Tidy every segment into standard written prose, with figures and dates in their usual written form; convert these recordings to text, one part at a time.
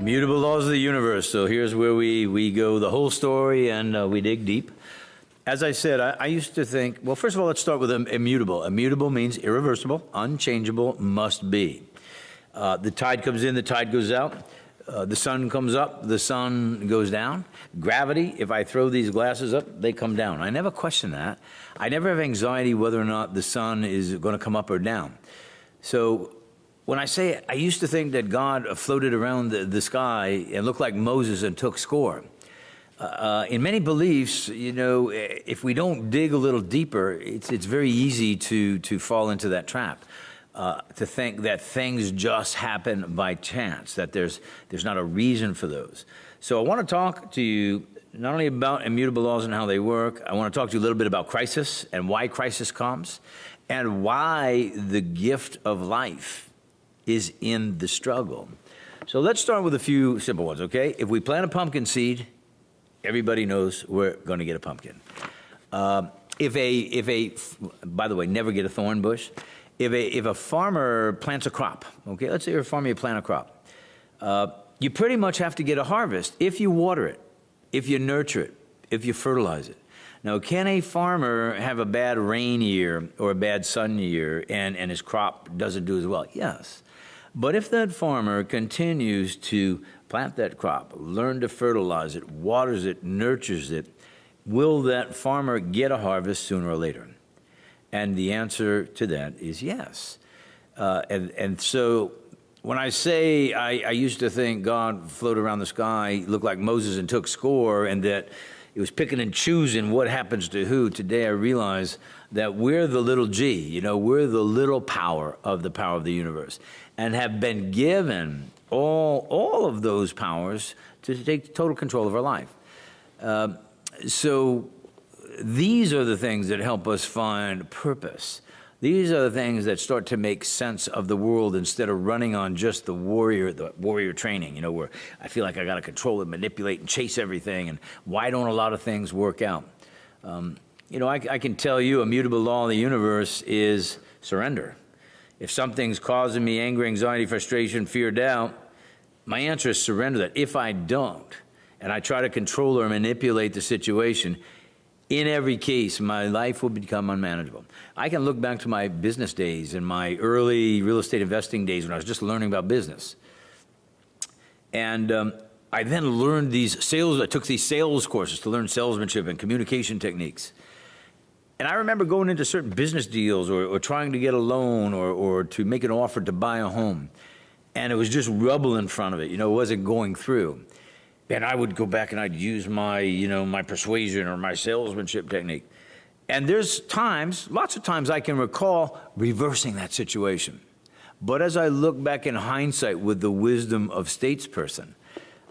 Immutable laws of the universe. So here's where we go the whole story and we dig deep. As I said, I used to think, well, first of all, let's start with immutable. Immutable means irreversible, unchangeable, must be. The tide comes in, the tide goes out. The sun comes up, the sun goes down. Gravity, if I throw these glasses up, they come down. I never question that. I never have anxiety whether or not the sun is going to come up or down. So when I say I used to think that God floated around the sky and looked like Moses and took score. In many beliefs, you know, if we don't dig a little deeper, it's very easy to fall into that trap. To think that things just happen by chance, that there's not a reason for those. So I want to talk to you not only about immutable laws and how they work, I want to talk to you a little bit about crisis and why crisis comes, and why the gift of life is in the struggle. So let's start with a few simple ones, okay? If we plant a pumpkin seed, everybody knows we're going to get a pumpkin. By the way, never get a thorn bush. If a farmer plants a crop, okay, let's say you're a farmer, you plant a crop, you pretty much have to get a harvest if you water it, if you nurture it, if you fertilize it. Now, can a farmer have a bad rain year or a bad sun year and his crop doesn't do as well? Yes. But if that farmer continues to plant that crop, learn to fertilize it, waters it, nurtures it, will that farmer get a harvest sooner or later? And the answer to that is yes. And so when I say I used to think God floated around the sky, looked like Moses and took score, and that it was picking and choosing what happens to who, today I realize that we're the little g, you know, we're the little power of the universe, and have been given all of those powers to take total control of our life. So these are the things that help us find purpose. These are the things that start to make sense of the world instead of running on just the warrior training, you know, where I feel like I got to control and manipulate and chase everything, and why don't a lot of things work out? You know, I can tell you a mutable law of the universe is surrender. If something's causing me anger, anxiety, frustration, fear, doubt, my answer is surrender that. If I don't, and I try to control or manipulate the situation, in every case, my life will become unmanageable. I can look back to my business days and my early real estate investing days when I was just learning about business. And I then learned I took these sales courses to learn salesmanship and communication techniques. And I remember going into certain business deals or trying to get a loan or to make an offer to buy a home. And it was just rubble in front of it, you know, it wasn't going through. And I would go back and I'd use my persuasion or my salesmanship technique. And there's times, lots of times I can recall reversing that situation. But as I look back in hindsight with the wisdom of statesperson,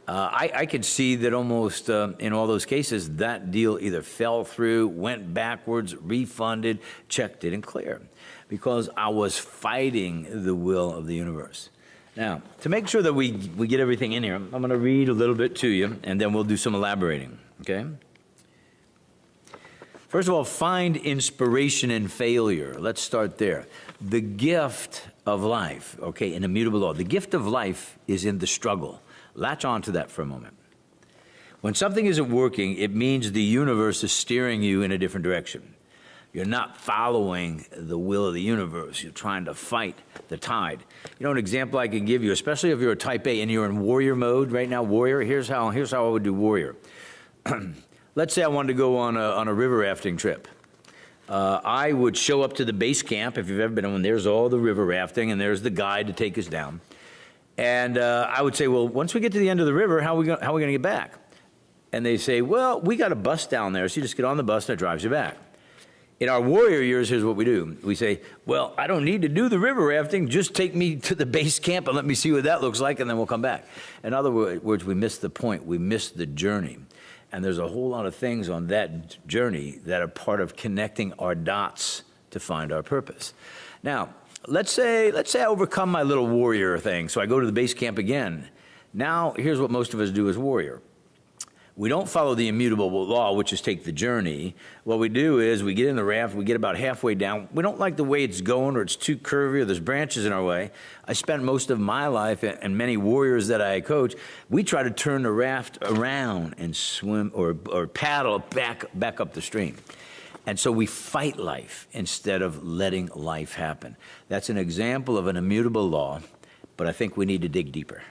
I could see that almost in all those cases, that deal either fell through, went backwards, refunded, check didn't clear, because I was fighting the will of the universe. Now, to make sure that we get everything in here, I'm going to read a little bit to you, and then we'll do some elaborating, okay? First of all, find inspiration in failure. Let's start there. The gift of life, okay, in immutable law, the gift of life is in the struggle. Latch on to that for a moment. When something isn't working, it means the universe is steering you in a different direction. You're not following the will of the universe. You're trying to fight the tide. You know, an example I can give you, especially if you're a type A and you're in warrior mode right now, warrior, here's how I would do warrior. Let's say I wanted to go on a river rafting trip. I would show up to the base camp. If you've ever been on, there's all the river rafting, and there's the guide to take us down. And I would say, well, once we get to the end of the river, how are we going to get back? And they say, well, we got a bus down there, so you just get on the bus and it drives you back. In our warrior years, here's what we do. We say, well, I don't need to do the river rafting. Just take me to the base camp and let me see what that looks like, and then we'll come back. In other words, we miss the point. We miss the journey. And there's a whole lot of things on that journey that are part of connecting our dots to find our purpose. Now, let's say I overcome my little warrior thing, so I go to the base camp again. Now, here's what most of us do as warrior. We don't follow the immutable law, which is take the journey. What we do is we get in the raft, we get about halfway down. We don't like the way it's going, or it's too curvy, or there's branches in our way. I spent most of my life, and many warriors that I coach, we try to turn the raft around and swim or paddle back up the stream. And so we fight life instead of letting life happen. That's an example of an immutable law, but I think we need to dig deeper.